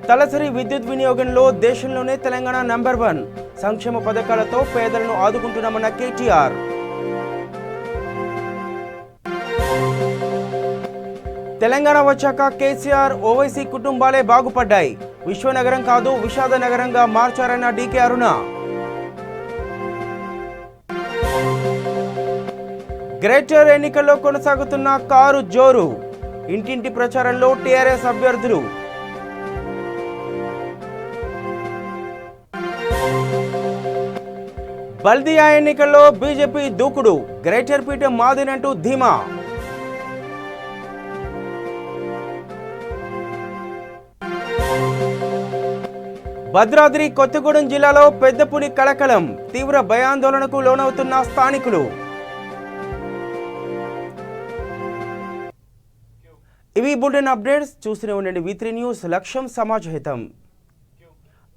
తలసరి విద్యుత్ వినియోగంలో దేశంలోనే తెలంగాణ నంబర్ 1 సంక్షేమ పథకాలతో పేదలను ఆదుకుంటున్నామన్న కేటీఆర్. తెలంగాణ వచ్చాక కేసీఆర్ ఓవైసీ కుటుంబాలే బాగుపడ్డాయి, విశ్వనగరం కాదు విషాద నగరంగా మార్చారన్న డీకే అరుణ. గ్రేటర్ ఎన్నికల్లో కొనసాగుతున్న కారు జోరు, ఇంటింటి ప్రచారంలో టీఆర్ఎస్ అభ్యర్థులు. బల్దియా ఎన్నికల్లో బీజేపీ దూకుడు, గ్రేటర్ పీఠం మాదినంటూ ధీమా. భద్రాద్రి కొత్తగూడెం జిల్లాలో పెద్దపులి కలకలం, తీవ్ర భయాందోళనకు లోనవుతున్న స్థానికులు. ఇవి బులెటిన్ అప్డేట్స్. చూస్తూనే ఉండండి V3 న్యూస్, లక్ష్యం సమాజహితం.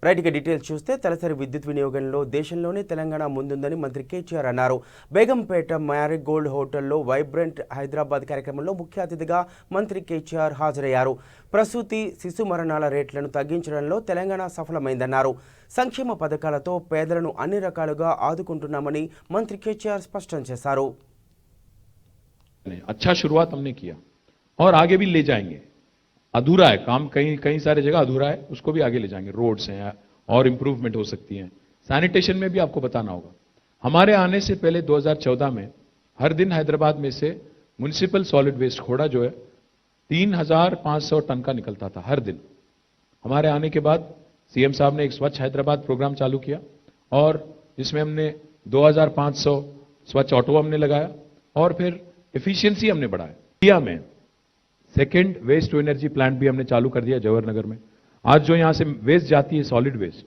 రైట్గా డీటెయిల్స్ చూస్తే తలసరి విద్యుత్ వినియోగంలో దేశంలోనే తెలంగాణ ముందుందని మంత్రి కేటీఆర్ అన్నారు. బేగంపేట మ్యారీగోల్డ్ హోటల్లో వైబ్రెంట్ హైదరాబాద్ కార్యక్రమంలో ముఖ్య అతిథిగా మంత్రి కేటీఆర్ హాజరయ్యారు. ప్రసూతి శిశు మరణాల రేట్లను తగ్గించడంలో తెలంగాణ సఫలమైందన్నారు. సంక్షేమ పథకాలతో పేదలను అన్ని రకాలుగా ఆదుకుంటున్నామని మంత్రి కేటీఆర్ స్పష్టం చేశారు. अच्छा शुरुआत हमने किया और आगे भी ले जाएंगे. अधूरा है काम, कई सारे जगह अधूरा है, उसको भी आगे ले जाएंगे. रोड्स हैं और इंप्रूवमेंट हो सकती हैं. सैनिटेशन में भी आपको बताना होगा. हमारे आने से पहले 2014 में हर दिन हैदराबाद में से म्युनिसिपल सॉलिड वेस्ट खोड़ा जो है 3500 टन का निकलता था हर दिन. हमारे आने के बाद सीएम साहब ने एक स्वच्छ हैदराबाद प्रोग्राम चालू किया और जिसमें हमने 2500 स्वच्छ ऑटो हमने लगाया और फिर एफिशिएंसी हमने बढ़ाया. इंडिया में second waste to energy plant भी हमने चालू कर दिया जवाहर नगर में. आज जो यहां से वेस्ट जाती है सॉलिड वेस्ट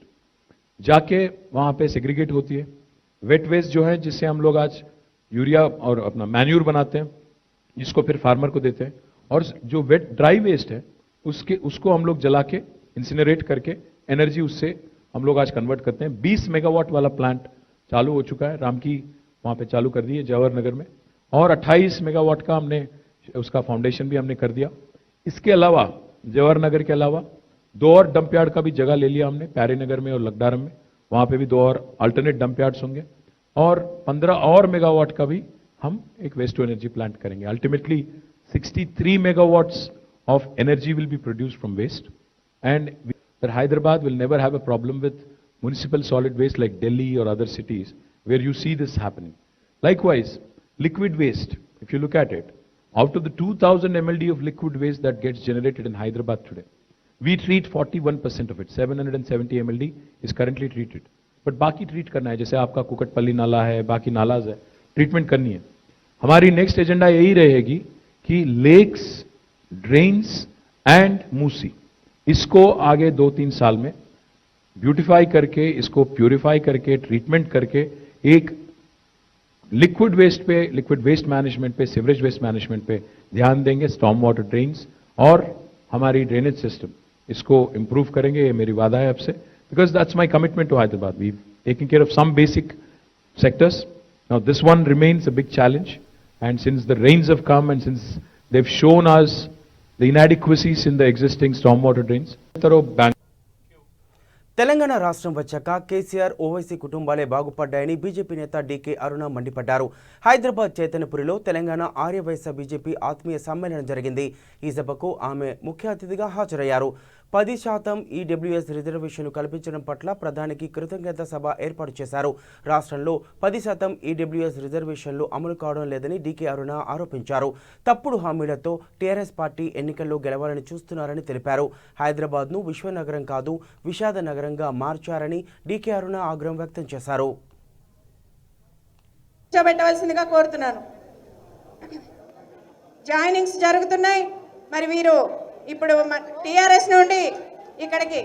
जाके वहां पे सेग्रीगेट होती है. वेट वेस्ट जो है जिससे हम लोग आज यूरिया और अपना मैन्यूर बनाते हैं, जिसको फिर फार्मर को देते हैं. और जो वेट ड्राई वेस्ट है उसको हम लोग जला के इंसिनरेट करके एनर्जी उससे हम लोग आज कन्वर्ट करते हैं. 20 मेगावाट वाला प्लांट चालू हो चुका है, रामकी वहां पे चालू कर दी है जवाहर नगर में. और 28 मेगावाट का हमने उसका फाउंडेशन भी हमने कर दिया. इसके अलावा जवाहर नगर के अलावा 2 और डंप यार्ड का भी जगह ले लिया हमने, प्यारे नगर में और लकडारम में. वहां पे भी 2 और अल्टरनेट डंप यार्ड्स होंगे और 15 और मेगावाट का भी हम एक वेस्ट टू एनर्जी प्लांट करेंगे. Ultimately 63 megawatts of energy will be produced from waste, and that Hyderabad will never have a problem with municipal solid waste like Delhi or other cities where you see this happening. Likewise, liquid waste, if you look at it, out of the 2000 MLD of liquid waste that gets generated in Hyderabad today, we treat 41% of it. 770 MLD is currently treated. But बाकी treat करना है, जैसे आपका कुकटपल्ली नाला है, बाकी नालाज है, treatment करनी है. हमारी नेक्स्ट एजेंडा यही रहेगी कि लेक्स, ड्रेन्स एंड मूसी, इसको आगे 2-3 साल में ब्यूटिफाई करके, इसको प्यूरिफाई करके, ट्रीटमेंट करके एक लिक्विड वेस्ट मैनेजमेंट पे, सीवरेज वेस्ट मैनेजमेंट पे ध्यान देंगे. स्टॉर्म वाटर ड्रेन्स और हमारी ड्रेनेज सिस्टम, इसको इंप्रूव करेंगे. ये मेरी वादा है आपसे, because that's my commitment to Hyderabad. We taking care of some basic sectors. Now this one remains a big challenge, and since the rains have come and since they've shown us the inadequacies in the existing stormwater drains, Telangana రాష్ట్రం వచ్చాక KCR Owaisi కుటుంబాలే బాగుపడ్డాయని BJP నేత DK అరుణ మండిపడ్డారు. Hyderabad చైతన్యపురిలో Telangana Aryavysya BJP ఆత్మీయ సమ్మేళనం జరిగింది. ఈ సభకు ఆమె ముఖ్య అతిథిగా హాజరయ్యారు. 10% ఈడబ్ల్యూఎస్ రిజర్వేషన్లు కల్పించడం పట్ల ప్రధానికి కృతజ్ఞత సభ ఏర్పాటు చేశారు. రాష్ట్రంలో 10% ఈడబ్ల్యూఎస్ రిజర్వేషన్లు అమలు కావడం లేదని డీకే అరుణ ఆరోపించారు. తప్పుడు హామీలతో టీఆర్ఎస్ పార్టీ ఎన్నికల్లో గెలవాలని చూస్తున్నారని తెలిపారు. హైదరాబాద్ను విశ్వనగరం కాదు విషాద నగరంగా మార్చారని డీకే అరుణ ఆగ్రహం వ్యక్తం చేశారు. పెట్టవలసిందిగా కోరుతున్నాను. జాయినింగ్స్ జరుగుతున్నాయి. మరి వీరు ఇప్పుడు టిఆర్ఎస్ నుండి ఇక్కడికి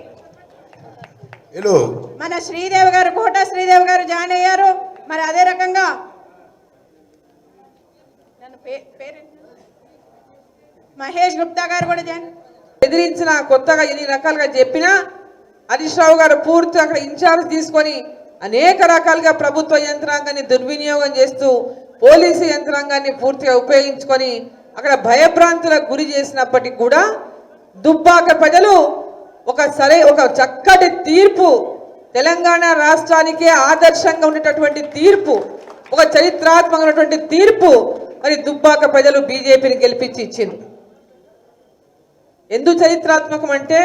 మన శ్రీదేవి గారు, కోట శ్రీదేవి గారు జాయిన్ అయ్యారు. మరి అదే రకంగా మహేష్ గుప్తా గారు కూడా జాయిన్. ఎదిరించిన కొత్తగా ఎన్ని రకాలుగా చెప్పినా హరీష్ రావు గారు పూర్తి అక్కడ ఇన్ఛార్జ్ తీసుకొని అనేక రకాలుగా ప్రభుత్వ యంత్రాంగాన్ని దుర్వినియోగం చేస్తూ పోలీసు యంత్రాంగాన్ని పూర్తిగా ఉపయోగించుకొని అక్కడ భయభ్రాంతులకు గురి చేసినప్పటికీ కూడా దుబ్బాక ప్రజలు ఒక చక్కటి తీర్పు, తెలంగాణ రాష్ట్రానికే ఆదర్శంగా ఉండేటటువంటి తీర్పు, ఒక చరిత్రాత్మకమైనటువంటి తీర్పు మరి దుబ్బాక ప్రజలు బీజేపీని గెలిపించి ఇచ్చిండ్రు. ఎందుకు చరిత్రాత్మకం అంటే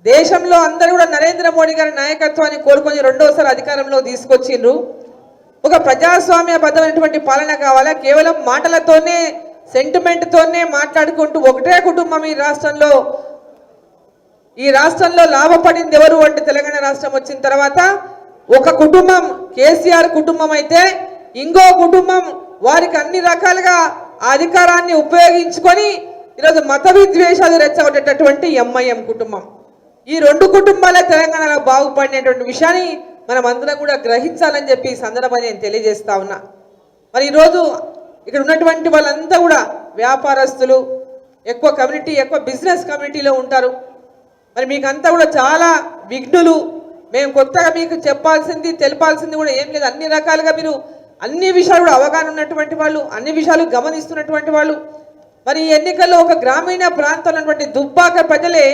దేశంలో అందరూ కూడా నరేంద్ర మోడీ గారి నాయకత్వాన్ని కోరుకొని రెండోసారి అధికారంలో తీసుకొచ్చిండ్రు. ఒక ప్రజాస్వామ్యబద్ధమైనటువంటి పాలన కావాలా, కేవలం మాటలతోనే సెంటిమెంట్తోనే మాట్లాడుకుంటూ ఒకటే కుటుంబం ఈ రాష్ట్రంలో లాభపడింది ఎవరు అంటే తెలంగాణ రాష్ట్రం వచ్చిన తర్వాత ఒక కుటుంబం కేసీఆర్ కుటుంబం అయితే ఇంకో కుటుంబం వారికి అన్ని రకాలుగా ఆ అధికారాన్ని ఉపయోగించుకొని ఈరోజు మత విద్వేషాలు రెచ్చగొట్టేటటువంటి ఎంఐఎం కుటుంబం. ఈ రెండు కుటుంబాలే తెలంగాణలో బాగుపడినటువంటి విషయాన్ని మనం అందరం కూడా గ్రహించాలని చెప్పి ఈ సందర్భంగా నేను తెలియజేస్తా ఉన్నా. మరి ఈరోజు ఇక్కడ ఉన్నటువంటి వాళ్ళంతా కూడా వ్యాపారస్తులు, ఎక్కువ బిజినెస్ కమ్యూనిటీలో ఉంటారు. మరి మీకంతా కూడా చాలా విఘ్నులు. మేము కొత్తగా మీకు తెలపాల్సింది కూడా ఏం లేదు. అన్ని రకాలుగా మీరు అన్ని విషయాలు కూడా అవగాహన ఉన్నటువంటి వాళ్ళు, అన్ని విషయాలు గమనిస్తున్నటువంటి వాళ్ళు. మరి ఈ ఎన్నికల్లో ఒక గ్రామీణ ప్రాంతంలో ఉన్నటువంటి దుబ్బాక ప్రజలే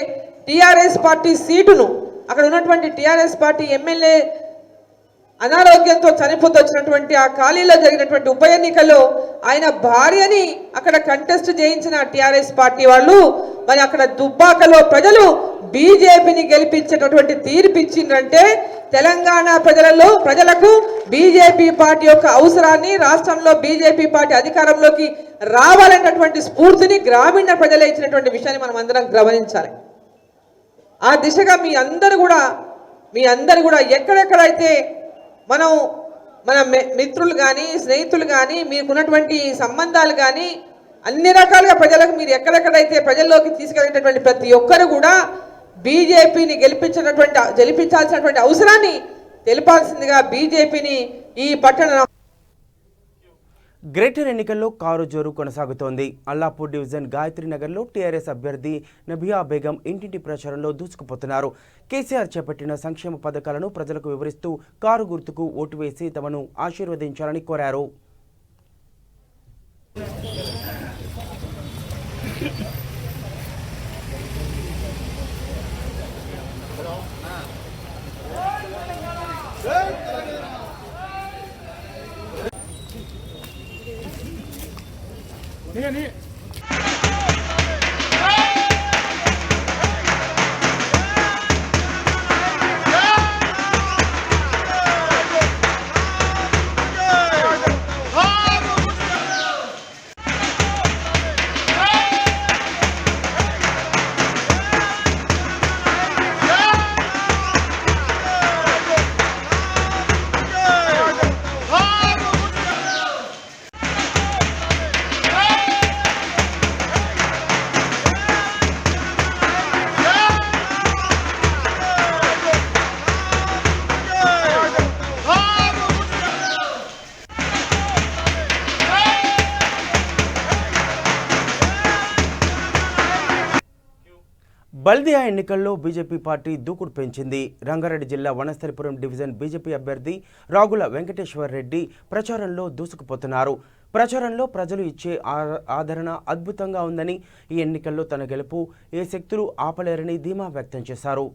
టీఆర్ఎస్ పార్టీ సీటును, అక్కడ ఉన్నటువంటి టీఆర్ఎస్ పార్టీ ఎమ్మెల్యే అనారోగ్యంతో చనిపోతూ వచ్చినటువంటి ఆ ఖాళీలో జరిగినటువంటి ఉప ఎన్నికల్లో ఆయన భార్యని అక్కడ కంటెస్ట్ చేయించిన టీఆర్ఎస్ పార్టీ వాళ్ళు మరి అక్కడ దుబ్బాకలో ప్రజలు బీజేపీని గెలిపించేటటువంటి తీర్పు ఇచ్చిందంటే తెలంగాణ ప్రజలకు బీజేపీ పార్టీ యొక్క అవసరాన్ని, రాష్ట్రంలో బీజేపీ పార్టీ అధికారంలోకి రావాలన్నటువంటి స్ఫూర్తిని గ్రామీణ ప్రజలే ఇచ్చినటువంటి విషయాన్ని మనం అందరం గమనించాలి. ఆ దిశగా మీ అందరు కూడా ఎక్కడెక్కడైతే మన మిత్రులు కానీ, స్నేహితులు కానీ, మీకున్నటువంటి సంబంధాలు కానీ అన్ని రకాలుగా ప్రజలకు మీరు ఎక్కడెక్కడైతే ప్రజల్లోకి తీసుకెళ్ళేటటువంటి ప్రతి ఒక్కరు కూడా బీజేపీని గెలిపించాల్సినటువంటి అవసరాన్ని తెలిపాల్సిందిగా బీజేపీని ఈ పట్టణ గ్రేటర్ ఎన్నికల్లో కారు జోరు కొనసాగుతోంది. అల్లాపూర్ డివిజన్ గాయత్రి నగర్లో టీఆర్ఎస్ అభ్యర్థి నబియా బేగం ఇంటింటి ప్రచారంలో దూసుకుపోతున్నారు. కేసీఆర్ చేపట్టిన సంక్షేమ పథకాలను ప్రజలకు వివరిస్తూ కారు గుర్తుకు ఓటు వేసి తమను ఆశీర్వదించాలని కోరారు. బల్దియా ఎన్నికల్లో బీజేపీ పార్టీ దూకుడు పెంచింది. రంగారెడ్డి జిల్లా వనస్థలిపురం డివిజన్ బీజేపీ అభ్యర్థి రాగుల వెంకటేశ్వర్ రెడ్డి ప్రచారంలో దూసుకుపోతున్నారు. ప్రచారంలో ప్రజలు ఇచ్చే ఆదరణ అద్భుతంగా ఉందని, ఈ ఎన్నికల్లో తన గెలుపు ఏ శక్తులు ఆపలేరని ధీమా వ్యక్తం చేశారు.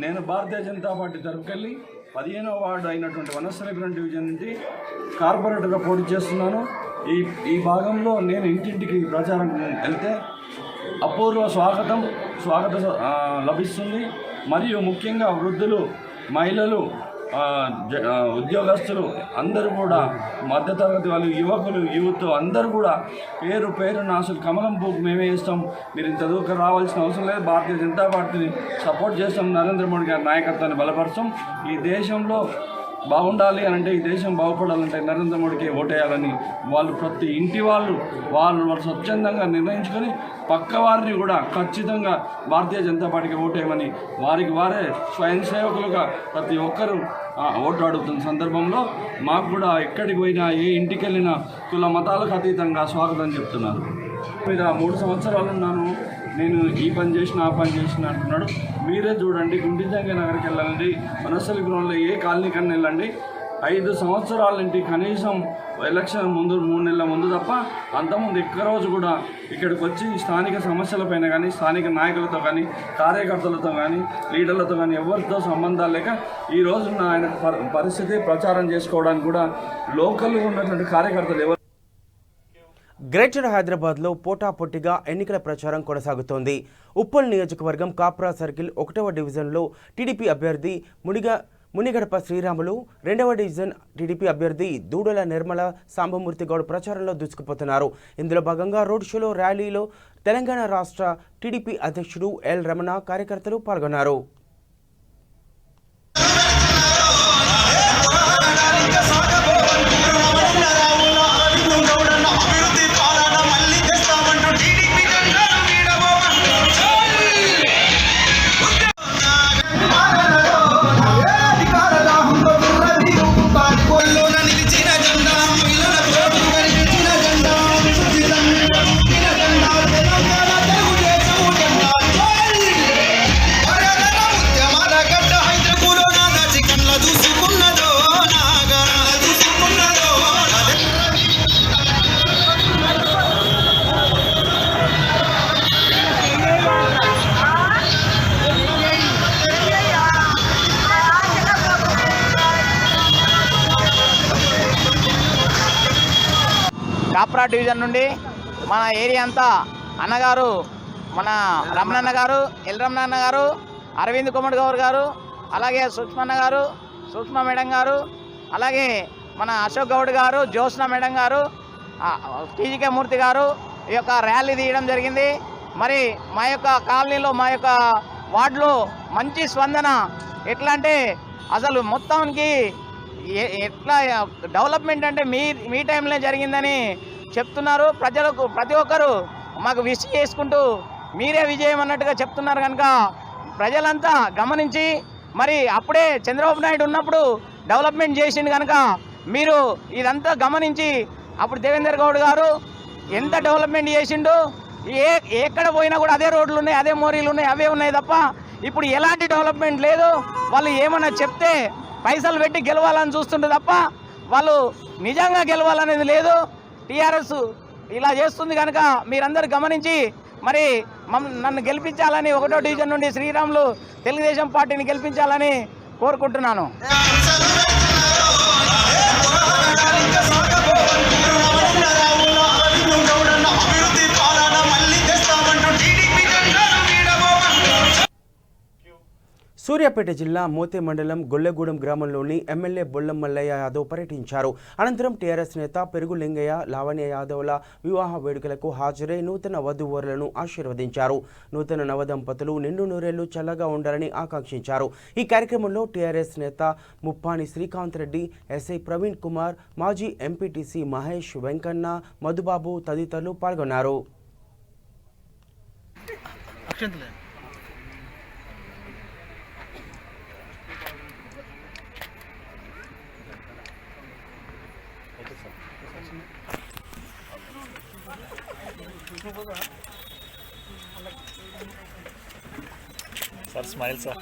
నేను భారతీయ జనతా పార్టీ తరఫుకెళ్ళి 15వ వార్డు అయినటువంటి వనస్థలిపురం డివిజన్ నుంచి కార్పొరేటర్గా పోటీ చేస్తున్నాను. ఈ భాగంలో నేను ఇంటింటికి ప్రచారం వెళ్తే అపూర్వ స్వాగతం లభిస్తుంది. మరియు ముఖ్యంగా వృద్ధులు, మహిళలు, ఉద్యోగస్తులు అందరూ కూడా, మధ్యతరగతి వాళ్ళు, యువకులు, యూత్ అందరూ కూడా పేరు అసలు కమలం పువ్వు మేమే ఇస్తాం, మీరు ఇంత దూరం రావాల్సిన అవసరం లేదు, భారతీయ జనతా పార్టీని సపోర్ట్ చేస్తాం, నరేంద్ర మోడీ గారి నాయకత్వాన్ని బలపరుస్తాం, ఈ దేశంలో బాగుండాలి అని అంటే, ఈ దేశం బాగుపడాలంటే నరేంద్ర మోడీకి ఓటేయాలని వాళ్ళు ప్రతి ఇంటి వాళ్ళు స్వచ్ఛందంగా నిర్ణయించుకొని పక్క వారిని కూడా ఖచ్చితంగా భారతీయ జనతా పార్టీకి ఓటేయమని వారికి వారే స్వయం సేవకులుగా ప్రతి ఒక్కరూ ఓటు అడుగుతున్న సందర్భంలో మాకు కూడా ఎక్కడికి పోయినా, ఏ ఇంటికి వెళ్ళినా కుల మతాలకు అతీతంగా స్వాగతం చెప్తున్నారు. మీద 3 సంవత్సరాలు ఉన్నాను, నేను ఈ పని చేసిన ఆ పని చేసిన అంటున్నాడు. మీరే చూడండి, గుంటిజంగ నగర్కి వెళ్ళండి, వనస్థలిపురంలో ఏ కాలనీ కన్నా వెళ్ళండి, 5 సంవత్సరాల నుండి కనీసం ఎలక్షన్ ముందు 3 నెలల ముందు తప్ప అంతకుముందు రోజు కూడా ఇక్కడికి వచ్చి స్థానిక సమస్యలపైన కానీ, స్థానిక నాయకులతో కానీ, కార్యకర్తలతో కానీ, లీడర్లతో కానీ ఎవరితో సంబంధాలు లేక ఈ రోజున ఆయన పరిస్థితి ప్రచారం చేసుకోవడానికి కూడా లోకల్గా ఉన్నటువంటి కార్యకర్తలు ఎవరు. గ్రేటర్ హైదరాబాద్లో పోటాపోటీగా ఎన్నికల ప్రచారం కొనసాగుతోంది. ఉప్పల్ నియోజకవర్గం కాప్రా సర్కిల్ 1వ డివిజన్లో టీడీపీ అభ్యర్థి మునిగడప శ్రీరాములు, 2వ డివిజన్ టీడీపీ అభ్యర్థి దూడల నిర్మల సాంబమూర్తి గౌడ్ ప్రచారంలో దూసుకుపోతున్నారు. ఇందులో భాగంగా రోడ్ షోలో, ర్యాలీలో తెలంగాణ రాష్ట్ర టీడీపీ అధ్యక్షుడు ఎల్ రమణ కార్యకర్తలు పాల్గొన్నారు. కాప్రా డివిజన్ నుండి మన ఏరియా అంతా అన్నగారు, మన రమణన్న గారు, ఎల్ రమణన్న గారు, అరవింద్ కుమార్ గౌర్ గారు, అలాగే సుష్మన్న గారు, సుష్మా మేడం గారు, అలాగే మన అశోక్ గౌడ్ గారు, జ్యోత్స్న మేడం గారు, టీజీకే మూర్తి గారు ఈ యొక్క ర్యాలీ తీయడం జరిగింది. మరి మా యొక్క కాలనీలో, మా యొక్క వార్డులో మంచి స్పందన. ఎట్లా అంటే అసలు మొత్తానికి ఎట్లా డెవలప్మెంట్ అంటే మీ టైంలో జరిగిందని చెప్తున్నారు. ప్రజలకు ప్రతి ఒక్కరు మాకు విష్ చేసుకుంటూ మీరే విజయం అన్నట్టుగా చెప్తున్నారు. కనుక ప్రజలంతా గమనించి, మరి అప్పుడే చంద్రబాబు నాయుడు ఉన్నప్పుడు డెవలప్మెంట్ చేసిండు కనుక మీరు ఇదంతా గమనించి, అప్పుడు దేవేందర్ గౌడ్ గారు ఎంత డెవలప్మెంట్ చేసిండు, ఎక్కడ పోయినా కూడా అదే రోడ్లు ఉన్నాయి, అదే మోరీలు ఉన్నాయి, అవే ఉన్నాయి తప్ప ఇప్పుడు ఎలాంటి డెవలప్మెంట్ లేదు. వాళ్ళు ఏమన్నా చెప్తే పైసలు పెట్టి గెలవాలని చూస్తుండే తప్ప వాళ్ళు నిజంగా గెలవాలనేది లేదు. టీఆర్ఎస్ ఇలా చేస్తుంది కనుక మీరందరూ గమనించి మరి నన్ను గెలిపించాలని, 1వ డివిజన్ నుండి శ్రీరాములు తెలుగుదేశం పార్టీని గెలిపించాలని కోరుకుంటున్నాను. సూర్యాపేట జిల్లా మోతే మండలం గొల్లెగూడెం గ్రామంలోని ఎమ్మెల్యే బొల్లం మల్లయ్య యాదవ్ పర్యటించారు. అనంతరం టీఆర్ఎస్ నేత పెరుగు లింగయ్య, లావణ్య యాదవ్ల వివాహ వేడుకలకు హాజరై నూతన వధూవరులను ఆశీర్వదించారు. నూతన నవదంపతులు నిండు నూరేళ్లు చల్లగా ఉండాలని ఆకాంక్షించారు. ఈ కార్యక్రమంలో టీఆర్ఎస్ నేత ముప్పాని శ్రీకాంత్ రెడ్డి, ఎస్ఐ ప్రవీణ్ కుమార్, మాజీ ఎంపీటీసీ మహేష్, వెంకన్న, మధుబాబు తదితరులు పాల్గొన్నారు. Sir smile sir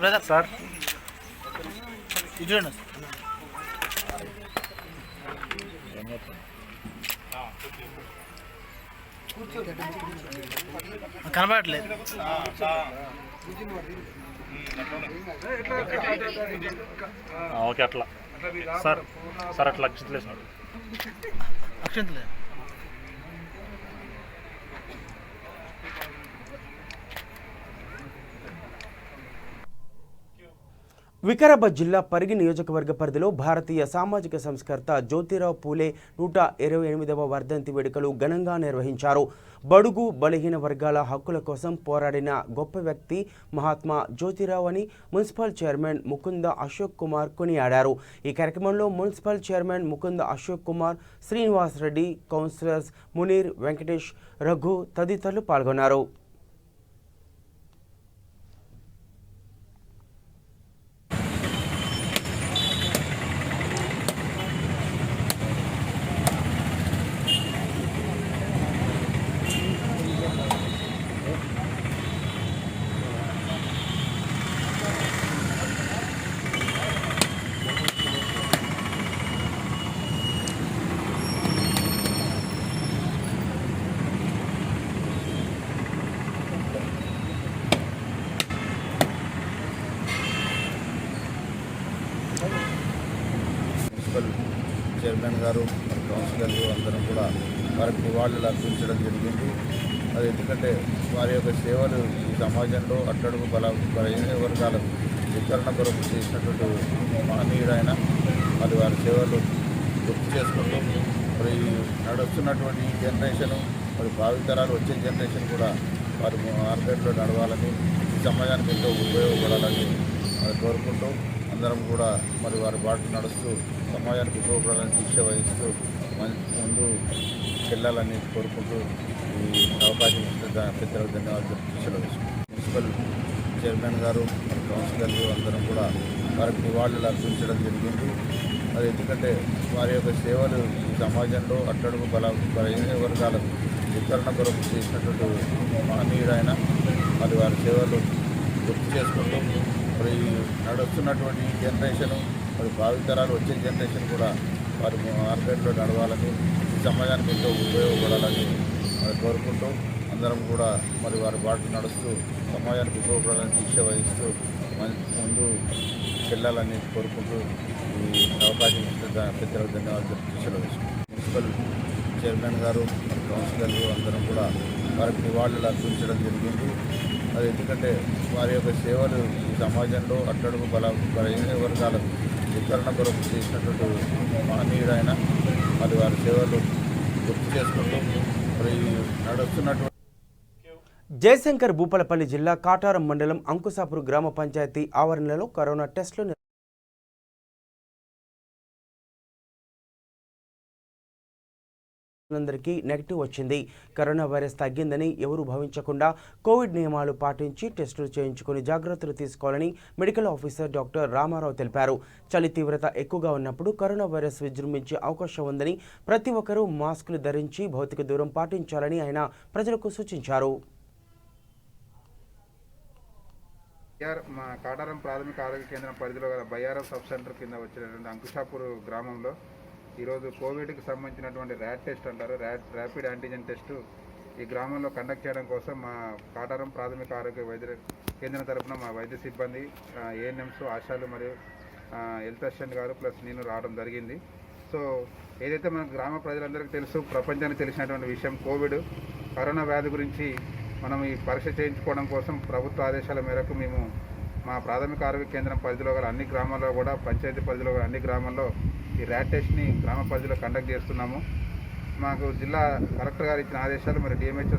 brother sir కనబడట్లేదు. ఓకే అట్లా సార్ సార్ అట్లా అక్షంతలేసినట్టు అక్షంతలే. వికారాబాద్ జిల్లా పరిగి నియోజకవర్గ పరిధిలో భారతీయ సామాజిక సంస్కర్త జ్యోతిరావు పూలే 128వ వర్ధంతి వేడుకలు ఘనంగా నిర్వహించారు. బడుగు బలహీన వర్గాల హక్కుల కోసం పోరాడిన గొప్ప వ్యక్తి మహాత్మా జ్యోతిరావు అని మున్సిపల్ చైర్మన్ ముకుంద అశోక్ కుమార్ కొనియాడారు. ఈ కార్యక్రమంలో municipal chairman Mukunda Ashok Kumar, Srinivas Reddy, councillors Munir, Venkatesh, Raghu తదితరులు పాల్గొన్నారు. మున్సిపల్ చైర్మన్ గారు, కౌన్సిలర్లు అందరం కూడా వారికి నివాళులు అర్పించడం జరిగింది. అది ఎందుకంటే వారి యొక్క సేవలు ఈ సమాజంలో అట్టడుగు బలహీన వర్గాలకు వితరణ కొరకు చేసినటువంటి మహనీయుడైన మరి వారి సేవలు గుర్తు చేసుకుంటూ మరి నడుస్తున్నటువంటి జనరేషను మరి భావితరాలు వచ్చే జనరేషన్ కూడా వారి మార్కెట్లో నడవాలని, ఈ సమాజానికి ఎంతో ఉపయోగపడాలని కోరుకుంటూ అందరం కూడా మరి వారి బాట నడుస్తూ సమాజానికి ఉపయోగపడాలని దీక్ష వహిస్తూ ముందు వెళ్ళాలని కోరుకుంటూ ఈ అవకాశం ఇచ్చిన పెద్దలకు ధన్యవాదాలు తెలియజేస్తున్నాను. మున్సిపల్ చైర్మన్ గారు, కౌన్సిలర్లు అందరం కూడా వారికి నివాళులు అర్పించడం జరిగింది. అది ఎందుకంటే వారి యొక్క సేవలు ఈ సమాజంలో అట్టడుగు బలహీన వర్గాలకు వితరణ కొరకు చేసినటువంటి మహనీయుడైన మరి వారి సేవలు గుర్తు చేసుకుంటూ మరి నడుస్తున్నటువంటి జనరేషను మరి భావితరాలు వచ్చే జనరేషన్ కూడా వారి మార్కెట్లో నడవాలని, ఈ సమాజానికి ఎంతో ఉపయోగపడాలని కోరుకుంటూ అందరం కూడా మరి వారి బాట నడుస్తూ సమాజానికి ఉపయోగపడాలని దీక్ష వహిస్తూ ముందు వెళ్ళాలని కోరుకుంటూ ఈ అవకాశం ఇచ్చిన పెద్దలకు ధన్యవాదాలు తెలియజేస్తున్నాను. మున్సిపల్ చైర్మన్ గారు, కౌన్సిలర్లు అందరం కూడా వారికి నివాళులు అర్పించడం జరిగింది. అది ఎందుకంటే వారి యొక్క సేవలు ఈ సమాజంలో అట్టడుగు బలహీన వర్గాలకు వితరణ కొరకు చేసినటువంటి మహనీయుడైన మరి వారి సేవలు గుర్తు చేసుకుంటూ మరి నడుస్తున్నటువంటి జయశంకర్ భూపాలపల్లి జిల్లా కాటారం మండలం అంకుశాపూర్ గ్రామ పంచాయతీ ఆవరణలో కరోనా టెస్టులు అందరికీ నెగిటివ్ వచ్చింది. కరోనా వైరస్ తగ్గిందని ఎవరూ భావించకుండా కోవిడ్ నియమాలు పాటించి టెస్టులు చేయించుకుని జాగ్రత్తలు తీసుకోవాలని మెడికల్ ఆఫీసర్ డాక్టర్ రామారావు తెలిపారు. చలి తీవ్రత ఎక్కువగా ఉన్నప్పుడు కరోనా వైరస్ విజృంభించే అవకాశం ఉందని ప్రతి ఒక్కరూ మాస్కులు ధరించి భౌతిక దూరం పాటించాలని ఆయన ప్రజలకు సూచించారు. మా కాటారం ప్రాథమిక ఆరోగ్య కేంద్రం పరిధిలో గల బయ్యారం సబ్ సెంటర్ కింద వచ్చినటువంటి అంకుశాపూర్ గ్రామంలో ఈరోజు కోవిడ్కి సంబంధించినటువంటి ర్యాట్ టెస్ట్ అంటారు, ర్యాపిడ్ యాంటీజెన్ టెస్టు ఈ గ్రామంలో కండక్ట్ చేయడం కోసం మా కాటారం ప్రాథమిక ఆరోగ్య వైద్య కేంద్రం తరఫున మా వైద్య సిబ్బంది, ఏఎన్ఎంస్, ఆశాలు మరియు హెల్త్ అసిస్టెంట్ గారు ప్లస్ నేను రావడం జరిగింది. సో ఏదైతే మన గ్రామ ప్రజలందరికీ తెలుసు, ప్రపంచానికి తెలిసినటువంటి విషయం కోవిడ్ కరోనా వ్యాధి గురించి మనం ఈ పరీక్ష చేయించుకోవడం కోసం ప్రభుత్వ ఆదేశాల మేరకు మేము మా ప్రాథమిక ఆరోగ్య కేంద్రం పరిధిలో గల అన్ని గ్రామాల్లో కూడా, పంచాయతీ పరిధిలో గల అన్ని గ్రామాల్లో ఈ ర్యాట్ టెస్ట్ని గ్రామ పరిధిలో కండక్ట్ చేస్తున్నాము. మాకు జిల్లా కలెక్టర్ గారు ఇచ్చిన ఆదేశాలు మరి డిఎంహెచ్ఓ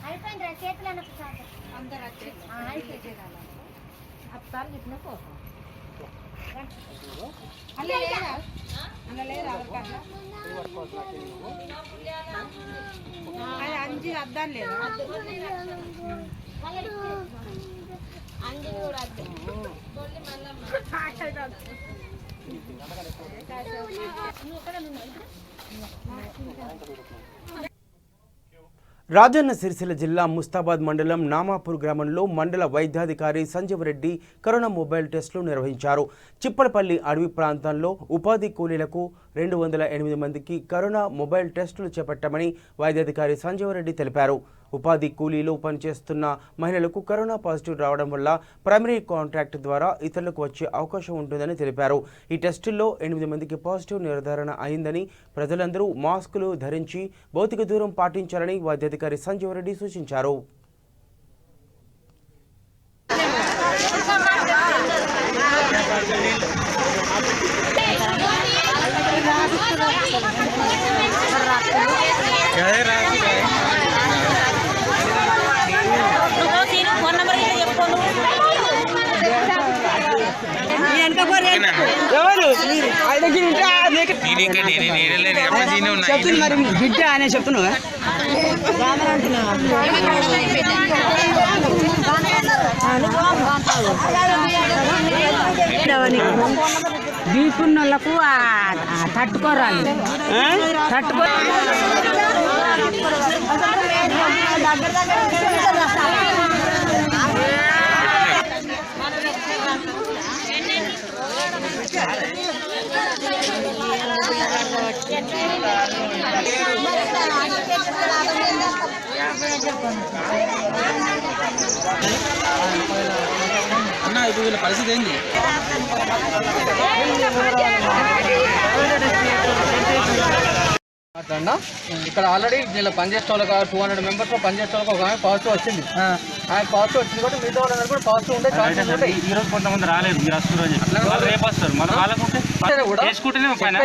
అయిపోయింది చేతులు అందరూ అప్తారు చెప్పిన కోసం అంజి అద్దాలు లేదా అంజి కూడా రాజన్న సిరిసిల్ల జిల్లా ముస్తాబాద్ మండలం నామాపూర్ గ్రామంలో మండల వైద్యాధికారి సంజీవ్ రెడ్డి కరోనా మొబైల్ టెస్టులు నిర్వహించారు. చిప్పలపల్లి అడవి ప్రాంతంలో ఉపాధి కూలీలకు 208 మందికి కరోనా మొబైల్ టెస్టులు చేపట్టామని వైద్యాధికారి సంజీవ్ రెడ్డి తెలిపారు. ఉపాధి కూలీలు పనిచేస్తున్న మహిళలకు కరోనా పాజిటివ్ రావడం వల్ల ప్రైమరీ కాంటాక్ట్ ద్వారా ఇతరులకు వచ్చే అవకాశం ఉంటుందని తెలిపారు. ఈ టెస్టుల్లో 8 మందికి పాజిటివ్ నిర్ధారణ అయిందని, ప్రజలందరూ మాస్కులు ధరించి భౌతిక దూరం పాటించాలని వైద్యాధికారి సంజీవ్ రెడ్డి సూచించారు. బిడ్డ అనే చెప్తున్నావా? తీసుకున్న వాళ్ళకు తట్టుకోరాలి అన్న ఇప్పుడు వీళ్ళ పరిస్థితి ఏంది? ఇక్కడ ఆల్రెడీ వీళ్ళు పనిచేసే వాళ్ళకి 200 మెంబర్స్ పనిచేసే వాళ్ళకి ఒక పాజిటివ్ వచ్చింది. ఆయన పాజిటివ్ వచ్చింది కాబట్టి మిగతా వాళ్ళందరూ కూడా పాజిటివ్ ఉండే ఛాన్సెస్ ఉంటాయి. ఈ రోజు కొంతమంది రాలేదు, మీరు వస్తున్నారు రేపు వస్తారు. మనం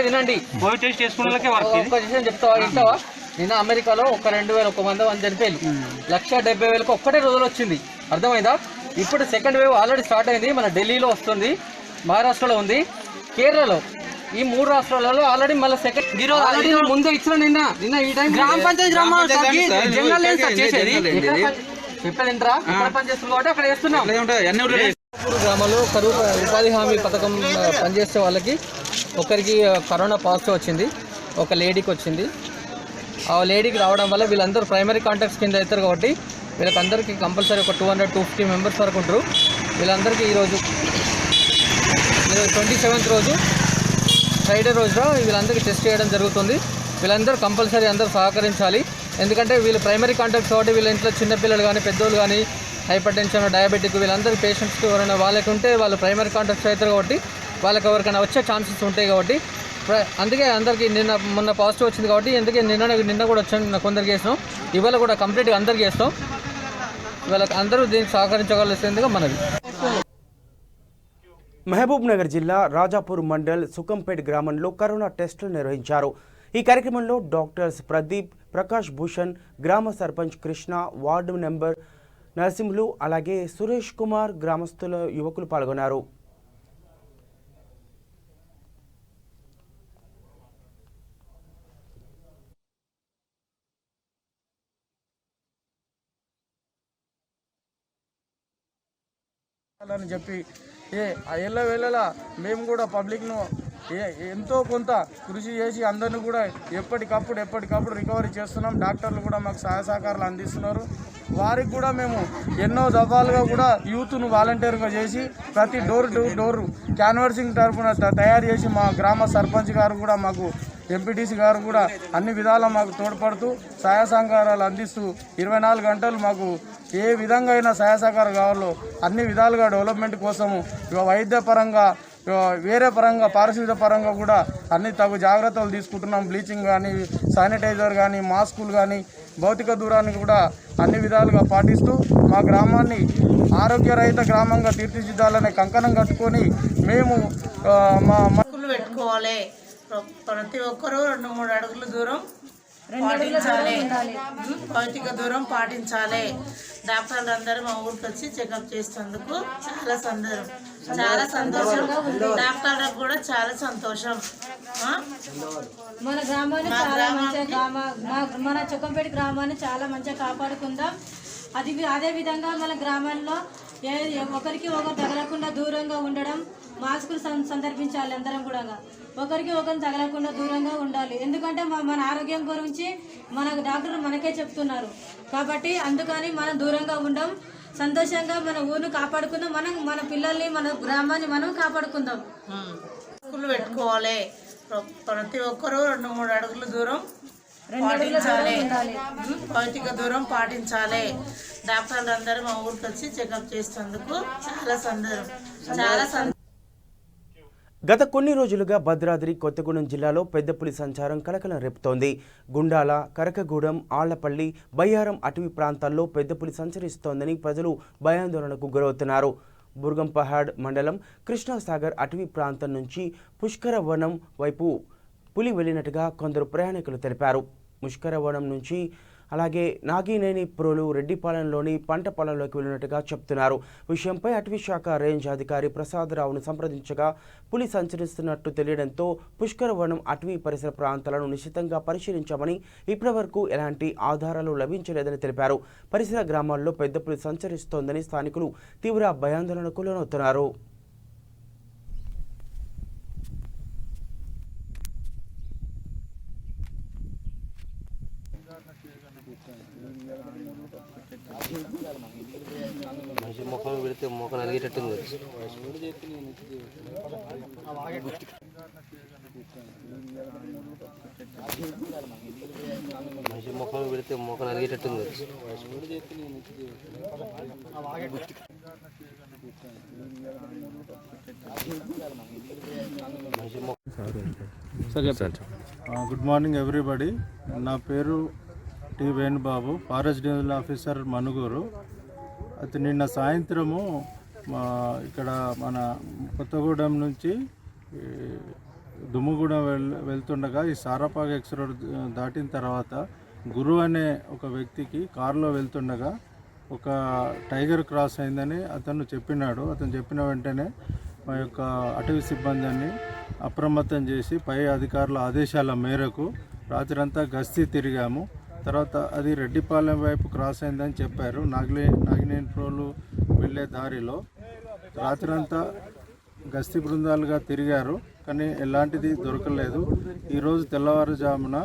వినండి, కోవిడ్ టెస్ట్ చేసుకునే ఒక విషయం చెప్తావా? నిన్న అమెరికాలో 2,000 మంది చనిపోయింది. 170,000 ఒక్కటే రోజులు వచ్చింది. అర్థమైందా? ఇప్పుడు సెకండ్ వేవ్ ఆల్రెడీ స్టార్ట్ అయింది. మన ఢిల్లీలో వస్తుంది, మహారాష్ట్రలో ఉంది, కేరళలో. ఈ 3 రాష్ట్రాలలో ఆల్రెడీ మళ్ళీ సెకండ్ ముందే ఇచ్చిన నిన్న ఈ టైం గ్రామ పంచాయతీ చెప్పేది ఏంట్రా? ఎక్కడ పనిచేస్తుంది కాబట్టి అక్కడ చేస్తున్నాం. గ్రామంలో కరువు ఉపాధి హామీ పథకం పనిచేసే వాళ్ళకి ఒకరికి కరోనా పాజిటివ్ వచ్చింది, ఒక లేడీకి వచ్చింది. ఆ లేడీకి రావడం వల్ల వీళ్ళందరూ ప్రైమరీ కాంటాక్ట్స్ కింద అవుతారు కాబట్టి వీళ్ళకందరికీ కంపల్సరీ ఒక 200-250 మెంబర్స్ వరకు ఉంటారు. వీళ్ళందరికీ ఈరోజు 27th రోజు ఫ్రైడే రోజున వీళ్ళందరికీ టెస్ట్ చేయడం జరుగుతుంది. వీళ్ళందరూ కంపల్సరీ అందరూ సహకరించాలి. ఎందుకంటే వీళ్ళు ప్రైమరీ కాంటాక్ట్స్ కాబట్టి వీళ్ళ ఇంట్లో చిన్నపిల్లలు కానీ పెద్దోళ్ళు కానీ హైపర్ టెన్షన్, డయాబెటిక్ వీళ్ళందరూ పేషెంట్స్కి ఎవరైనా వాళ్ళకి ఉంటే వాళ్ళు ప్రైమరీ కాంటాక్ట్స్ అవుతారు కాబట్టి వాళ్ళకి ఎవరికైనా వచ్చే ఛాన్సెస్ ఉంటాయి. కాబట్టి అందుకే అందరికీ మొన్న పాజిటివ్ వచ్చింది కాబట్టి అందుకే నిన్న కూడా వచ్చాను కొందరికి వేసినాం. ఇవాళ కూడా కంప్లీట్గా అందరికీ వేస్తాం. వాళ్ళకి అందరూ దీనికి సహకరించగలిసిందిగా మనది. మహబూబ్ నగర్ జిల్లా రాజాపూర్ మండల్ సుకంపేట్ గ్రామంలో కరోనా టెస్టులు నిర్వహించారు. ఈ కార్యక్రమంలో డాక్టర్స్ ప్రదీప్, ప్రకాష్ భూషణ్, గ్రామ సర్పంచ్ కృష్ణ, వార్డు మెంబర్ నరసింహులు, అలాగే సురేష్ కుమార్, గ్రామస్తుల యువకులు పాల్గొన్నారు. అని చెప్పి ఎల్లవేళలా మేము కూడా పబ్లిక్ను ఎంతో కొంత కృషి చేసి అందరినీ కూడా ఎప్పటికప్పుడు రికవరీ చేస్తున్నాం. డాక్టర్లు కూడా మాకు సహాయ సహకారాలు అందిస్తున్నారు. వారికి కూడా మేము ఎన్నో దఫాలుగా కూడా యూత్ను వాలంటీర్గా చేసి ప్రతి డోర్ టు డోర్ క్యాన్వర్సింగ్ తరఫున తయారు చేసి మా గ్రామ సర్పంచ్ గారు కూడా మాకు ఎంపీటీసీ గారు కూడా అన్ని విధాలా మాకు తోడ్పడుతూ సహాయ సహకారాలు అందిస్తూ 24 గంటలు మాకు ఏ విధంగా అయినా సహాయ సహకారం కావాలో అన్ని విధాలుగా డెవలప్మెంట్ కోసము వైద్య పరంగా వేరే పరంగా పారిశుద్ధ్య పరంగా కూడా అన్ని తగు జాగ్రత్తలు తీసుకుంటున్నాం. బ్లీచింగ్ కానీ, శానిటైజర్ కానీ, మాస్కులు కానీ, భౌతిక దూరాన్ని కూడా అన్ని విధాలుగా పాటిస్తూ మా గ్రామాన్ని ఆరోగ్యరహిత గ్రామంగా తీర్చిదిద్దాలనే కంకణం కట్టుకొని మేము మాస్కులు పెట్టుకోవాలి. ప్రతి ఒక్కరూ 2-3 అడుగుల దూరం పాటించాలి, భౌతిక దూరం పాటించాలి. డాక్టర్లు అందరూ మా ఊరికి వచ్చి చెకప్ చేసేందుకు చాలా సంతోషం. డాక్టర్లకు కూడా చాలా సంతోషం. మన గ్రామాన్ని చాలా మంచిగా మన చుక్కంపేట గ్రామాన్ని చాలా మంచిగా కాపాడుకుందాం. అదే విధంగా మన గ్రామంలో ఒకరికి ఒకరు తగలకుండా దూరంగా ఉండడం, మాస్కులు సందర్భించాలి. అందరం కూడా ఒకరికి ఒకరు తగలకుండా దూరంగా ఉండాలి. ఎందుకంటే మన ఆరోగ్యం గురించి మన డాక్టర్లు మనకే చెప్తున్నారు. కాబట్టి అందుకని మనం దూరంగా ఉండం, సంతోషంగా మన ఊరిని కాపాడుకుందాం, మన పిల్లల్ని మన గ్రామాన్ని మనం కాపాడుకుందాం. మాస్కులు పెట్టుకోవాలి. ప్రతి ఒక్కరూ 2-3 అడుగుల దూరం పాటించాలి. భౌతిక దూరం పాటించాలి. డాక్టర్లు అందరూ మా ఊరికి వచ్చి చెకప్ చేసేందుకు చాలా గత కొన్ని రోజులుగా భద్రాద్రి కొత్తగూడెం జిల్లాలో పెద్దపులి సంచారం కలకలం రేపుతోంది. గుండాల, కరకగూడెం, ఆళ్లపల్లి, బయ్యారం అటవీ ప్రాంతాల్లో పెద్దపులి సంచరిస్తోందని ప్రజలు భయాందోళనకు గురవుతున్నారు. బుర్గంపహాడ్ మండలం కృష్ణాసాగర్ అటవీ ప్రాంతం నుంచి పుష్కరవనం వైపు పులి వెళ్లినట్టుగా కొందరు ప్రయాణికులు తెలిపారు. పుష్కరవనం నుంచి అలాగే నాగినేని ప్రోలు రెడ్డిపాలెంలోని పంట పొలంలోకి వెళ్ళినట్టుగా చెప్తున్నారు. విషయంపై అటవీ శాఖ రేంజ్ అధికారి ప్రసాదరావును సంప్రదించగా పులి సంచరిస్తున్నట్టు తెలియడంతో పుష్కరవనం అటవీ పరిసర ప్రాంతాలను నిశితంగా పరిశీలించామని, ఇప్పటివరకు ఎలాంటి ఆధారాలు లభించలేదని తెలిపారు. పరిసర గ్రామాల్లో పెద్ద పులి సంచరిస్తోందని స్థానికులు తీవ్ర భయాందోళనకు లోనవుతున్నారు. మనిషి ముఖం పెడితే ముఖం అలిగేటట్టుంది. మనిషి ముఖం పెడితే ముఖం అలిగేటట్టుంది. Good morning everybody. నా పేరు T Venubabu, forest divisional officer Manuguru. అయితే నిన్న సాయంత్రము ఇక్కడ మన కొత్తగూడెం నుంచి దుమ్ముగూడెం వెళ్తుండగా ఈ సారపాక ఎక్స్ రోడ్ దాటిన తర్వాత గురు అనే ఒక వ్యక్తికి కారులో వెళ్తుండగా ఒక టైగర్ క్రాస్ అయిందని అతను చెప్పినాడు. అతను చెప్పిన వెంటనే మా యొక్క అటవీ సిబ్బందిని అప్రమత్తం చేసి పై అధికారుల ఆదేశాల మేరకు రాత్రంతా గస్తీ తిరిగాము. తర్వాత అది రెడ్డిపాలెం వైపు క్రాస్ అయిందని చెప్పారు. నాగినేని ప్రోలు వెళ్ళే దారిలో రాత్రంతా గస్తీ బృందాలుగా తిరిగారు, కానీ ఎలాంటిది దొరకలేదు. ఈరోజు తెల్లవారుజామున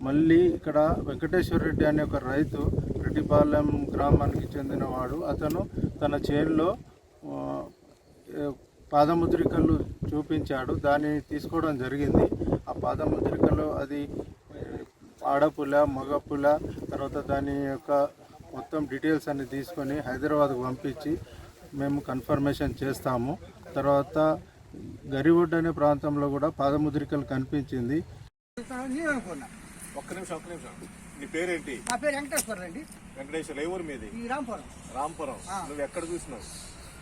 మళ్ళీ ఇక్కడ వెంకటేశ్వర రెడ్డి అనే ఒక రైతు, రెడ్డిపాలెం గ్రామానికి చెందినవాడు, అతను తన చేనులో పాదముద్రికలు చూపించాడు. దాన్ని తీసుకోవడం జరిగింది. ఆ పాదముద్రికలో అది ఆడపుల, మగపుల, తర్వాత దాని యొక్క మొత్తం డీటెయిల్స్ అన్ని తీసుకొని హైదరాబాద్కు పంపించి మేము కన్ఫర్మేషన్ చేస్తాము. తర్వాత గరివుడ్ అనే ప్రాంతంలో కూడా పాదముద్రికలు కనిపించింది. ఒక్క నిమిషం. నీ పేరేంటి? నా పేరు వెంకటేశ్వర రెడ్డి. వెంకటేశ్వర, ఏ ఊరు మీది? ఈ రాంపురం. నువ్వు ఎక్కడ చూసినావు?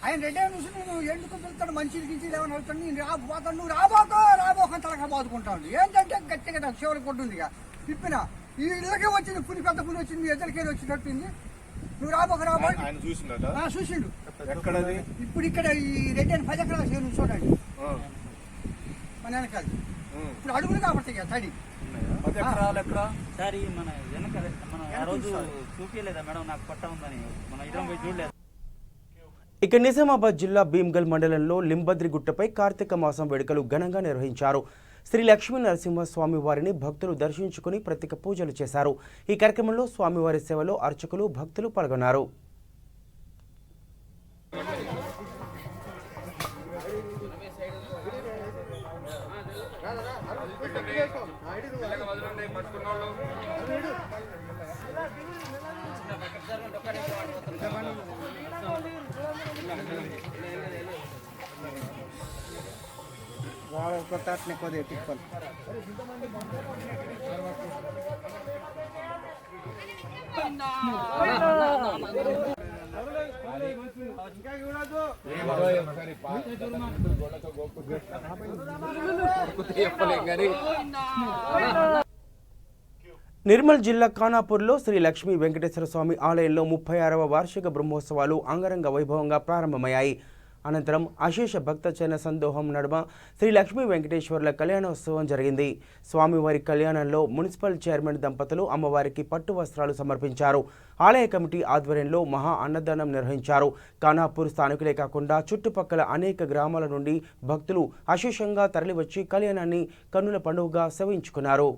ఆయన రెడ్డి చూసి నేను ఎందుకు పిలుస్తాడు, మంచిది గించిది ఏమని వెళ్తాను, నేను రాబోతాను, నువ్వు రాబోకని తలగా బాదుకుంటాను. ఏంటంటే గట్టిగా శివులు కొట్టుంది ఇక తిప్పిన ఈ ఇళ్ళకే వచ్చింది, పులి పెద్ద పులి వచ్చింది, ఎద్దరికేది వచ్చినట్టుంది. నువ్వు రాబోక ఆయన చూసిండు. చూసిండు. ఎక్కడది? ఇప్పుడు ఇక్కడ ఈ రెడ్డి అని 10 ఎకరాల చేను చూడండి మన వెనకాల. ఇప్పుడు అడుగులు కాబట్టి ఇక తడి 10 ఎకరాలు ఎక్కడ సార్? మన వెనక మన ఆ రోజు చూపించలేదా మేడం, నాకు పట్ట ఉందని మన ఇద్దరం పోయి చూడలేదు. ఇక నిజామాబాద్ జిల్లా భీమ్గల్ మండలంలో లింబద్రిగుట్టపై కార్తీక మాసం వేడుకలు ఘనంగా నిర్వహించారు. శ్రీ లక్ష్మీ నరసింహస్వామి వారిని భక్తులు దర్శించుకుని ప్రత్యేక పూజలు చేశారు. ఈ కార్యక్రమంలో స్వామివారి సేవలో అర్చకులు, భక్తులు పాల్గొన్నారు. నిర్మల్ జిల్లా ఖానాపూర్లో శ్రీ లక్ష్మీ వెంకటేశ్వర స్వామి ఆలయంలో 36వ వార్షిక బ్రహ్మోత్సవాలు అంగరంగ వైభవంగా ప్రారంభమయ్యాయి. అనంతరం అశేష భక్తజన సందోహం నడుమ శ్రీ లక్ష్మీ వెంకటేశ్వర్ల కళ్యాణోత్సవం జరిగింది. స్వామివారి కళ్యాణంలో మున్సిపల్ చైర్మన్ దంపతులు అమ్మవారికి పట్టు వస్త్రాలు సమర్పించారు. ఆలయ కమిటీ ఆధ్వర్యంలో మహా అన్నదానం నిర్వహించారు. ఖానాపూర్ స్థానికులే కాకుండా చుట్టుపక్కల అనేక గ్రామాల నుండి భక్తులు అశేషంగా తరలివచ్చి కళ్యాణాన్ని కన్నుల పండుగగా సేవించుకున్నారు.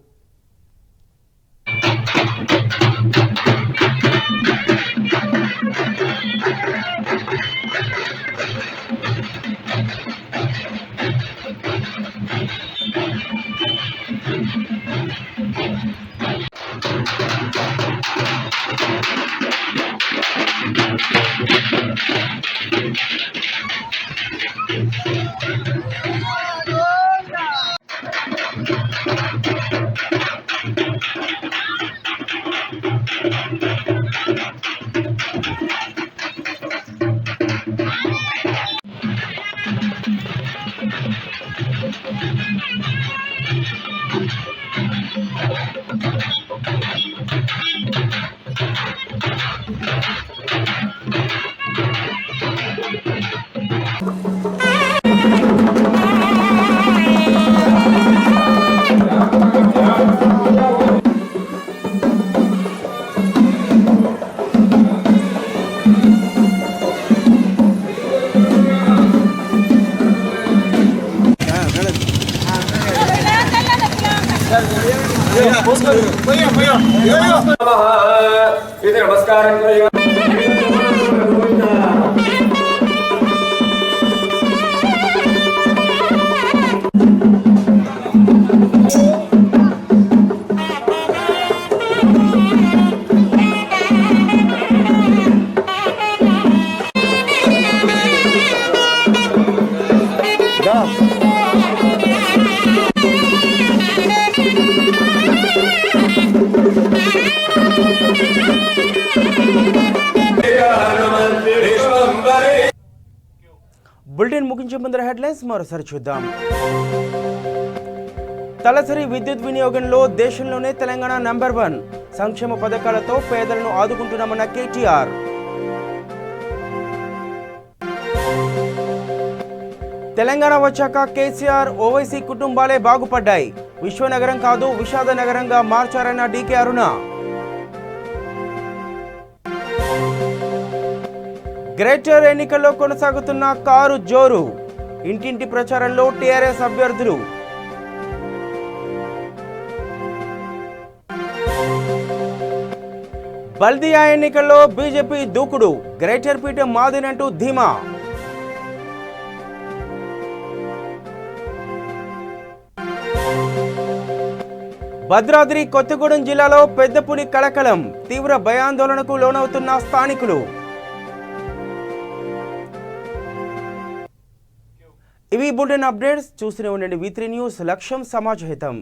బులెటిన్ ముగించే ముందర హెడ్లైన్స్ మరోసారి చూద్దాం. తలసరి విద్యుత్ వినియోగంలో దేశంలోనే తెలంగాణ నంబర్ 1. సంక్షేమ పథకాలతో పేదలను ఆదుకుంటున్నామన్న కేటీఆర్. తెలంగాణ వచ్చాక కేసీఆర్ ఓవైసీ కుటుంబాలే బాగుపడ్డాయి. విశ్వనగరం కాదు విషాద నగరంగా మార్చారన్న డీకే అరుణ. గ్రేటర్ ఎన్నికల్లో కొనసాగుతున్న కారు జోరు. ఇంటింటి ప్రచారంలో టీఆర్ఎస్ అభ్యర్థులు. బల్దియా ఎన్నికల్లో బీజేపీ దూకుడు. గ్రేటర్ పీఠం మాదినంటూ ధీమా. భద్రాద్రి కొత్తగూడెం జిల్లాలో పెద్దపులి కలకలం. తీవ్ర భయాందోళనకు లోనవుతున్న స్థానికులు. ఇవి బులెటిన్ అప్డేట్స్. చూస్తూనే ఉండండి V3 న్యూస్. లక్ష్యం సమాజహితం.